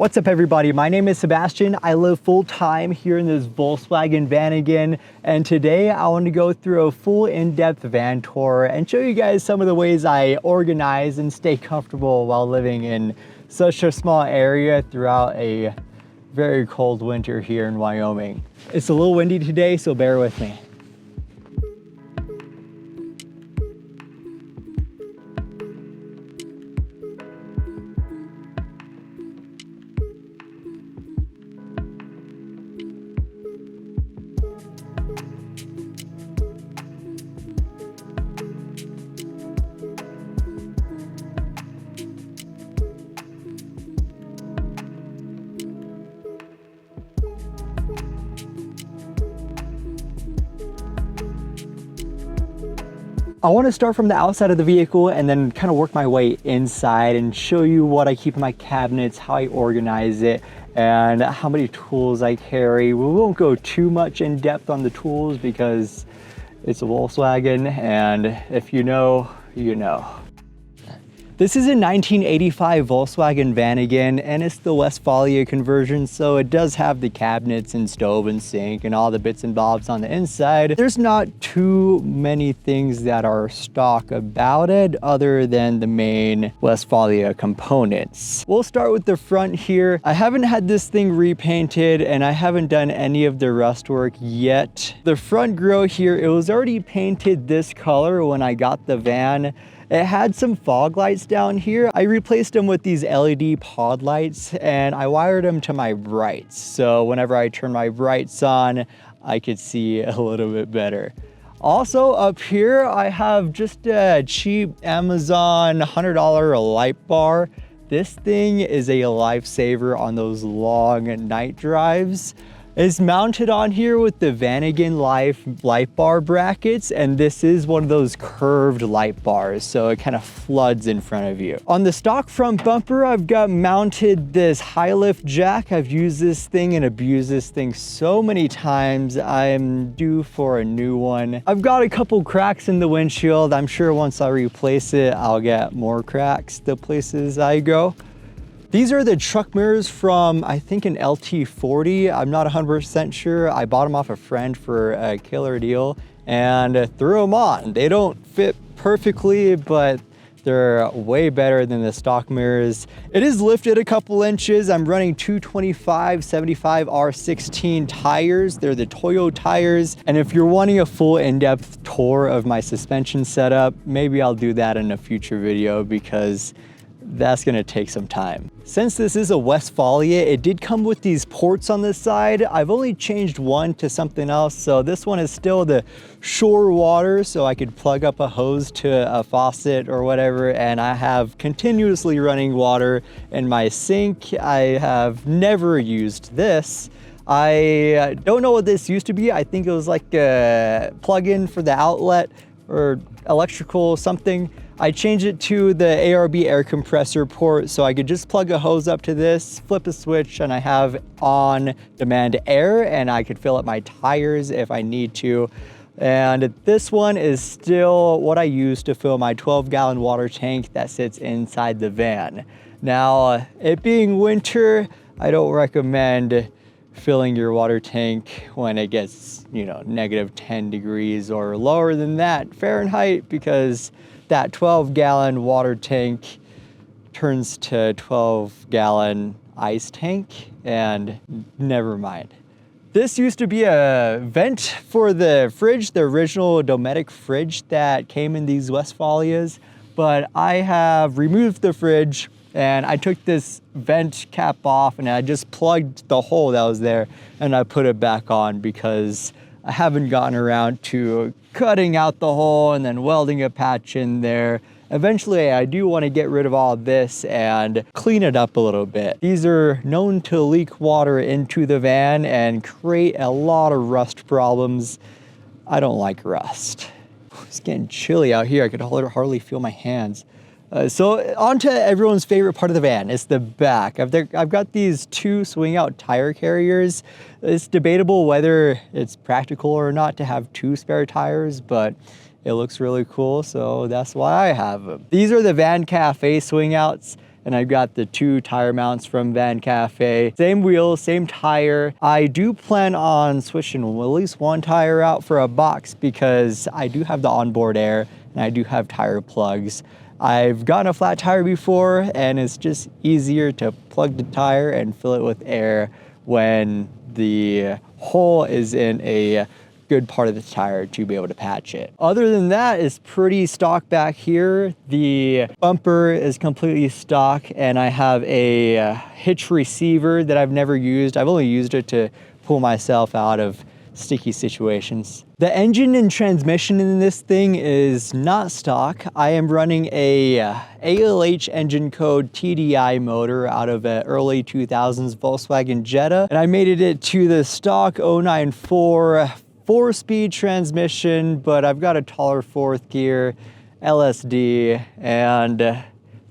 What's up everybody, my name is Sebastian. I live full-time here in this Volkswagen Vanagon, and today I want to go through a full in-depth van tour and show you guys some of the ways I organize and stay comfortable while living in such a small area throughout a very cold winter here in Wyoming. It's a little windy today, so bear with me. I want to start from the outside of the vehicle and then kind of work my way inside and show you what I keep in my cabinets, how I organize it, and how many tools I carry. We won't go too much in depth on the tools because it's a Volkswagen, and if you know, you know. This is a 1985 Volkswagen Vanagon, and it's the Westfalia conversion, so it does have the cabinets and stove and sink and all the bits and bobs on the inside. There's not too many things that are stock about it other than the main Westfalia components. We'll start with the front here. I haven't had this thing repainted and I haven't done any of the rust work yet. The front grille here, it was already painted this color when I got the van. It had some fog lights down here. I replaced them with these LED pod lights and I wired them to my brights. So whenever I turn my brights on, I could see a little bit better. Also up here, I have just a cheap Amazon $100 light bar. This thing is a lifesaver on those long night drives. It's mounted on here with the Wintervanlife light bar brackets, and this is one of those curved light bars, so it kind of floods in front of you. On the stock front bumper, I've got mounted this high lift jack. I've used this thing and abused this thing so many times. I'm due for a new one. I've got a couple cracks in the windshield. I'm sure once I replace it, I'll get more cracks the places I go. These are the truck mirrors from, I think, an LT40. I'm not 100% sure. I bought them off a friend for a killer deal and threw them on. They don't fit perfectly, but they're way better than the stock mirrors. It is lifted a couple inches. I'm running 225/75 R16 tires. They're the Toyo tires. And if you're wanting a full in-depth tour of my suspension setup, maybe I'll do that in a future video because that's gonna take some time. Since this is a Westfalia, it did come with these ports on this side. I've only changed one to something else, so this one is still the shore water, so I could plug up a hose to a faucet or whatever, and I have continuously running water in my sink. I have never used this. I don't know what this used to be. I think it was like a plug-in for the outlet or electrical something. I changed it to the ARB air compressor port so I could just plug a hose up to this, flip a switch, and I have on-demand air, and I could fill up my tires if I need to. And this one is still what I use to fill my 12-gallon water tank that sits inside the van. Now, it being winter, I don't recommend filling your water tank when it gets, you know, -10 degrees or lower than that Fahrenheit, because that 12-gallon water tank turns to 12-gallon ice tank, and never mind. This used to be a vent for the fridge, the original Dometic fridge that came in these Westfalias, but I have removed the fridge and I took this vent cap off and I just plugged the hole that was there and I put it back on because I haven't gotten around to cutting out the hole and then welding a patch in there. Eventually, I do want to get rid of all this and clean it up a little bit. These are known to leak water into the van and create a lot of rust problems. I don't like rust. It's getting chilly out here. I could hardly feel my hands. So on to everyone's favorite part of the van. It's the back. I've got these two swing out tire carriers. It's debatable whether it's practical or not to have two spare tires, but it looks really cool, so that's why I have them. These are the Van Cafe swing outs. and I've got the 2 tire mounts from Van Cafe. Same wheel, same tire. I do plan on switching at least 1 tire out for a box because I do have the onboard air and I do have tire plugs. I've gotten a flat tire before, and it's just easier to plug the tire and fill it with air when the hole is in a good part of the tire to be able to patch it. Other than that, it's pretty stock back here. The bumper is completely stock, and I have a hitch receiver that I've never used. I've only used it to pull myself out of sticky situations. The engine and transmission in this thing is not stock. I am running a ALH engine code TDI motor out of an early 2000s Volkswagen Jetta, and I made it to the stock 094 4-speed transmission, but I've got a taller 4th gear, LSD, and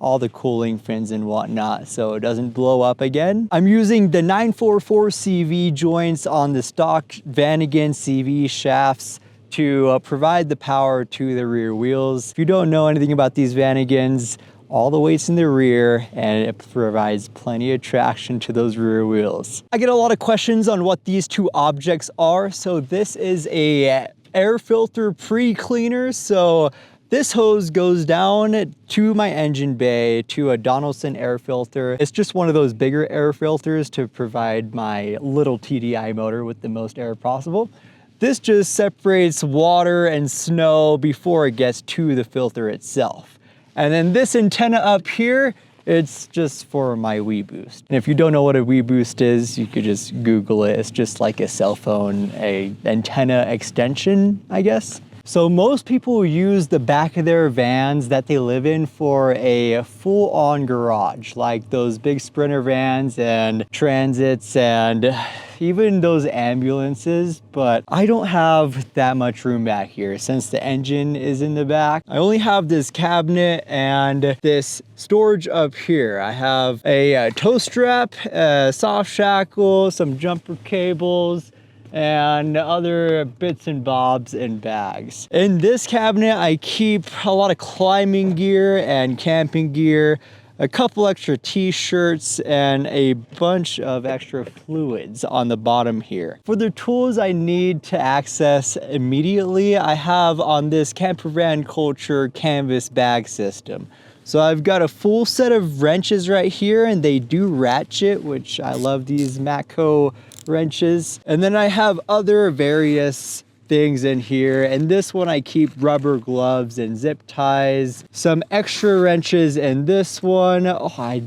all the cooling fins and whatnot, so it doesn't blow up again. I'm using the 944 CV joints on the stock Vanagon CV shafts to provide the power to the rear wheels. If you don't know anything about these Vanagons, all the weight's in the rear, and it provides plenty of traction to those rear wheels. I get a lot of questions on what these 2 objects are. So this is a air filter pre-cleaner. So this hose goes down to my engine bay to a Donaldson air filter. It's just one of those bigger air filters to provide my little TDI motor with the most air possible. This just separates water and snow before it gets to the filter itself. And then this antenna up here, it's just for my WeBoost. And if you don't know what a WeBoost is, you could just Google it. It's just like a cell phone, a antenna extension, I guess. So most people use the back of their vans that they live in for a full-on garage, like those big Sprinter vans and Transits and even those ambulances, but I don't have that much room back here since the engine is in the back. I only have this cabinet and this storage up here. I have a tow strap, a soft shackle, some jumper cables, and other bits and bobs and bags. In this cabinet, I keep a lot of climbing gear and camping gear, a couple extra t-shirts, and a bunch of extra fluids on the bottom here. For the tools I need to access immediately, I have on this Campervan Culture canvas bag system. So I've got a full set of wrenches right here, and they do ratchet, which I love these Matco wrenches. And then I have other various things in here, and this one I keep rubber gloves and zip ties, some extra wrenches, and this one, oh, I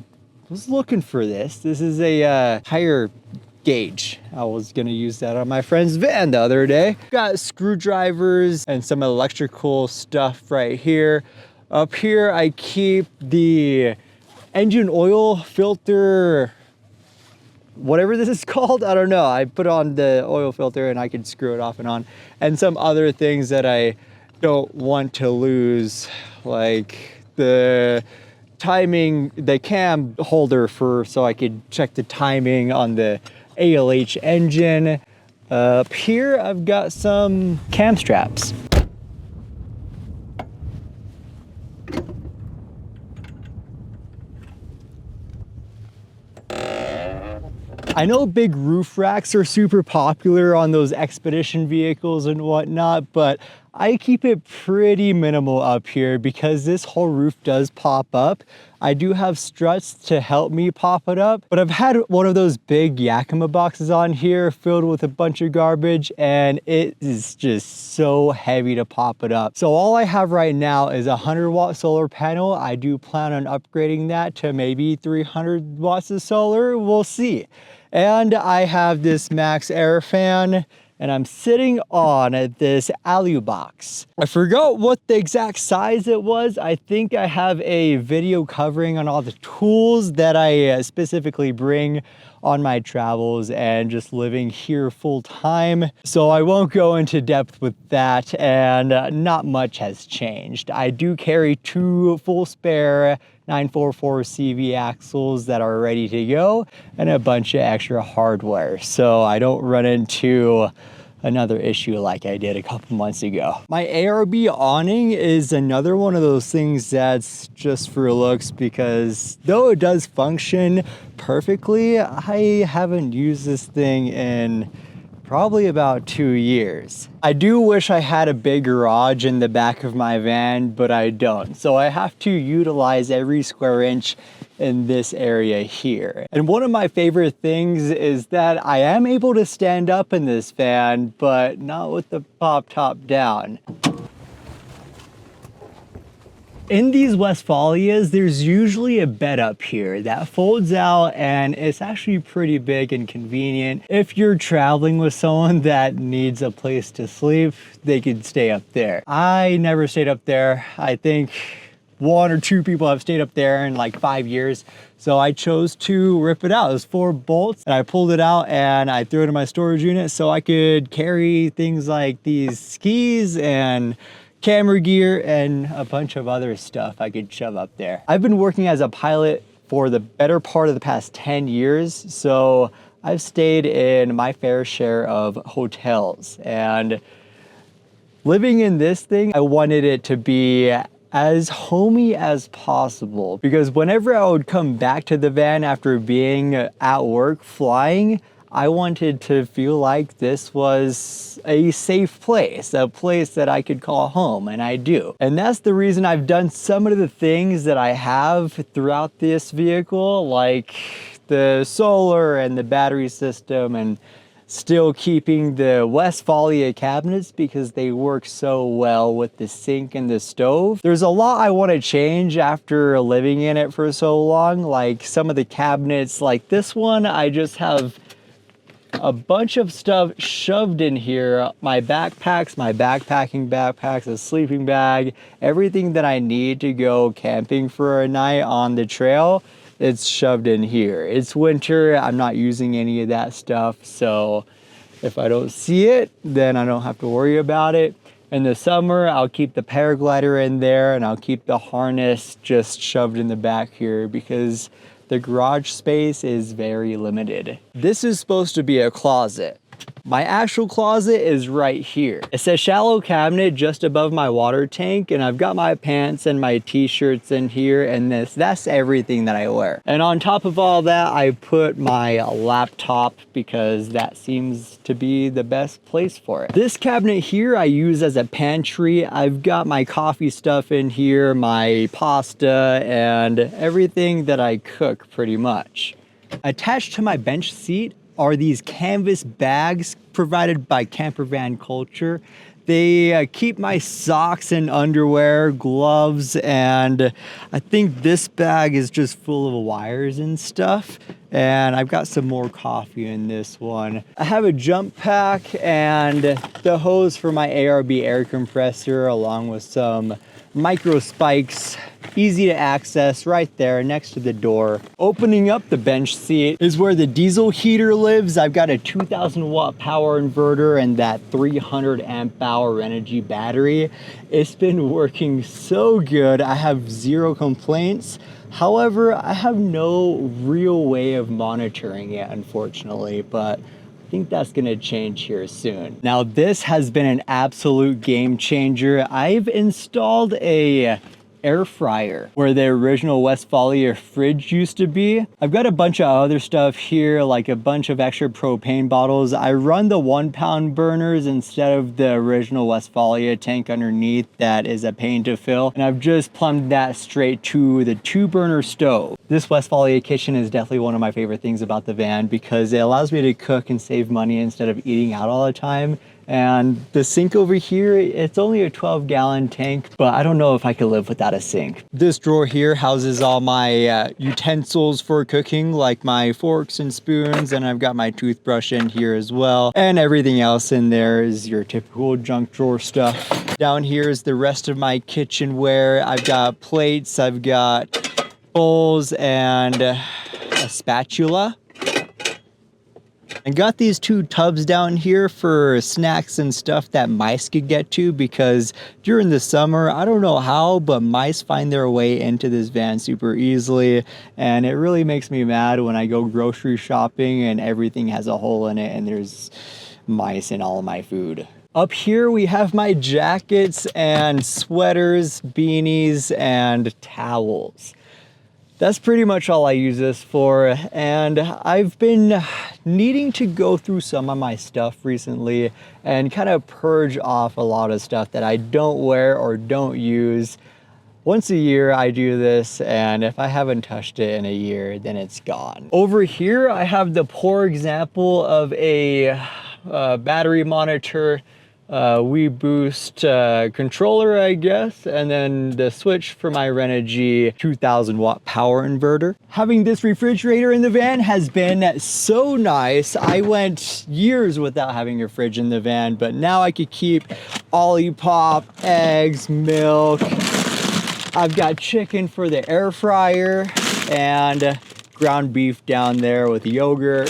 was looking for this. This is a tire gauge. I was gonna use that on my friend's van the other day. Got screwdrivers and some electrical stuff right here. Up here I keep the engine oil filter, whatever this is called, I don't know. I put on the oil filter and I can screw it off and on, and some other things that I don't want to lose, like the timing, the cam holder so I could check the timing on the ALH engine. Up here I've got some cam straps. I know big roof racks are super popular on those expedition vehicles and whatnot, but I keep it pretty minimal up here because this whole roof does pop up. I do have struts to help me pop it up, but I've had one of those big Yakima boxes on here filled with a bunch of garbage, and it is just so heavy to pop it up. So all I have right now is a 100-watt solar panel. I do plan on upgrading that to maybe 300 watts of solar. We'll see. And I have this Max Air fan, and I'm sitting on this alu box. I forgot what the exact size it was. I think I have a video covering on all the tools that I specifically bring on my travels and just living here full time. So I won't go into depth with that, and not much has changed. I do carry 2 full spare 944 CV axles that are ready to go and a bunch of extra hardware, so I don't run into another issue like I did a couple months ago. My ARB awning is another one of those things that's just for looks, because though it does function perfectly, I haven't used this thing in probably about 2 years. I do wish I had a big garage in the back of my van, but I don't. So I have to utilize every square inch in this area here. And one of my favorite things is that I am able to stand up in this van, but not with the pop top down. In these Westfalias, there's usually a bed up here that folds out, and it's actually pretty big and convenient. If you're traveling with someone that needs a place to sleep, they can stay up there. I never stayed up there. I think 1 or 2 people have stayed up there in like 5 years. So I chose to rip it out. It was 4 bolts, and I pulled it out and I threw it in my storage unit so I could carry things like these skis and camera gear and a bunch of other stuff I could shove up there. I've been working as a pilot for the better part of the past 10 years, so I've stayed in my fair share of hotels. And living in this thing, I wanted it to be as homey as possible, because whenever I would come back to the van after being at work flying, I wanted to feel like this was a safe place, a place that I could call home, and I do. And that's the reason I've done some of the things that I have throughout this vehicle, like the solar and the battery system, and still keeping the Westfalia cabinets because they work so well with the sink and the stove. There's a lot I want to change after living in it for so long, like some of the cabinets, like this one, I just have a bunch of stuff shoved in here. My backpacks, my backpacking backpacks, a sleeping bag, everything that I need to go camping for a night on the trail, it's shoved in here. It's winter, I'm not using any of that stuff, so if I don't see it, then I don't have to worry about it. In the summer, I'll keep the paraglider in there, and I'll keep the harness just shoved in the back here because the garage space is very limited. This is supposed to be a closet. My actual closet is right here. It's a shallow cabinet just above my water tank, and I've got my pants and my t-shirts in here, and that's everything that I wear. And on top of all that, I put my laptop because that seems to be the best place for it. This cabinet here I use as a pantry. I've got my coffee stuff in here, my pasta, and everything that I cook pretty much. Attached to my bench seat are these canvas bags provided by Campervan Culture. They keep my socks and underwear, gloves, and I think this bag is just full of wires and stuff. And I've got some more coffee in this one. I have a jump pack and the hose for my ARB air compressor, along with some micro spikes, easy to access right there next to the door. Opening up the bench seat is where the diesel heater lives. I've got a 2000 watt power inverter and that 300 amp hour energy battery. It's been working so good. I have 0 complaints. However, I have no real way of monitoring it, unfortunately, but I think that's gonna change here soon. Now, this has been an absolute game changer. I've installed a air fryer where the original Westfalia fridge used to be. I've got a bunch of other stuff here, like a bunch of extra propane bottles. I run the 1-pound burners instead of the original Westfalia tank underneath that is a pain to fill. And I've just plumbed that straight to the 2-burner stove. This Westfalia kitchen is definitely one of my favorite things about the van because it allows me to cook and save money instead of eating out all the time. And the sink over here, it's only a 12-gallon tank, but I don't know if I could live without a sink. This drawer here houses all my utensils for cooking, like my forks and spoons, and I've got my toothbrush in here as well. And everything else in there is your typical junk drawer stuff. Down here is the rest of my kitchenware. I've got plates, I've got bowls, and a spatula. I got these 2 tubs down here for snacks and stuff that mice could get to, because during the summer, I don't know how, but mice find their way into this van super easily. And it really makes me mad when I go grocery shopping and everything has a hole in it and there's mice in all of my food. Up here we have my jackets and sweaters, beanies, and towels. That's pretty much all I use this for, and I've been needing to go through some of my stuff recently and kind of purge off a lot of stuff that I don't wear or don't use. Once a year I do this, and if I haven't touched it in a year, then it's gone. Over here I have the poor example of a battery monitor, WeBoost controller, I guess, and then the switch for my Renogy 2000 watt power inverter. Having this refrigerator in the van has been so nice. I went years without having a fridge in the van, but now I could keep Olipop, eggs, milk. I've got chicken for the air fryer and ground beef down there with yogurt.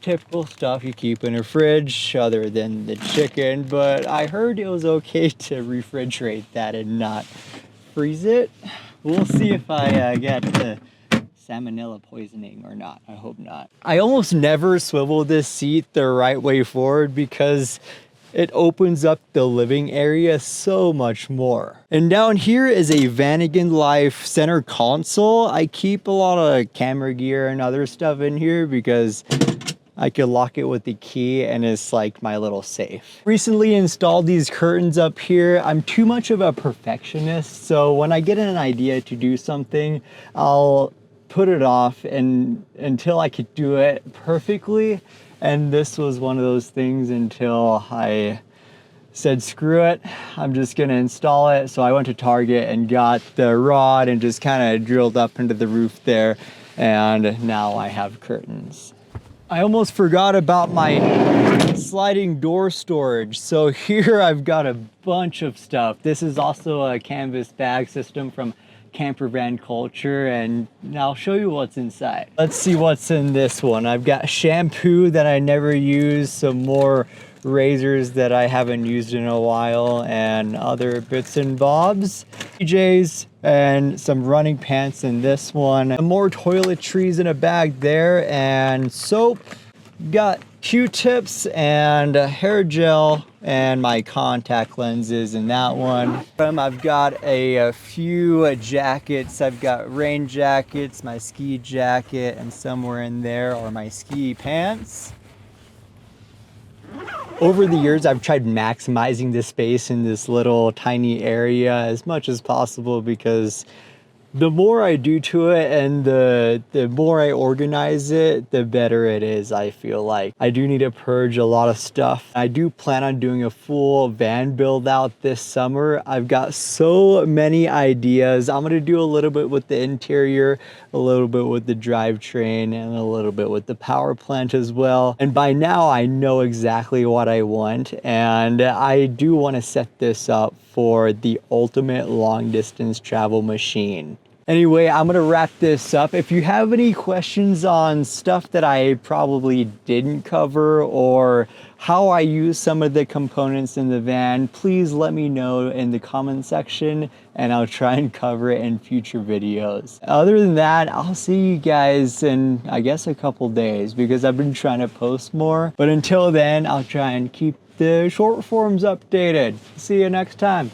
Typical stuff you keep in a fridge other than the chicken, but I heard it was okay to refrigerate that and not freeze it. We'll see if I get the salmonella poisoning or not. I hope not. I almost never swivel this seat the right way forward because it opens up the living area so much more. And down here is a Vanagon Life center console. I keep a lot of camera gear and other stuff in here because I could lock it with the key and it's like my little safe. Recently installed these curtains up here. I'm too much of a perfectionist, so when I get an idea to do something, I'll put it off until I could do it perfectly. And this was one of those things until I said, screw it, I'm just gonna install it. So I went to Target and got the rod and just kind of drilled up into the roof there. And now I have curtains. I almost forgot about my sliding door storage. So here I've got a bunch of stuff. This is also a canvas bag system from Campervan Culture, and I'll show you what's inside. Let's see what's in this one. I've got shampoo that I never use, some more razors that I haven't used in a while, and other bits and bobs. PJs and some running pants in this one. More toiletries in a bag there, and soap. Got Q-tips and hair gel and my contact lenses in that one. I've got a few jackets. I've got rain jackets, my ski jacket, and somewhere in there are my ski pants. Over the years, I've tried maximizing the space in this little tiny area as much as possible because the more I do to it and the more I organize it, the better it is, I feel like. I do need to purge a lot of stuff. I do plan on doing a full van build out this summer. I've got so many ideas. I'm gonna do a little bit with the interior, a little bit with the drivetrain, and a little bit with the power plant as well. And by now I know exactly what I want, and I do want to set this up for the ultimate long distance travel machine. Anyway, I'm gonna wrap this up. If you have any questions on stuff that I probably didn't cover or how I use some of the components in the van, please let me know in the comment section and I'll try and cover it in future videos. Other than that, I'll see you guys in, I guess, a couple days because I've been trying to post more. But until then, I'll try and keep the short forms updated. See you next time.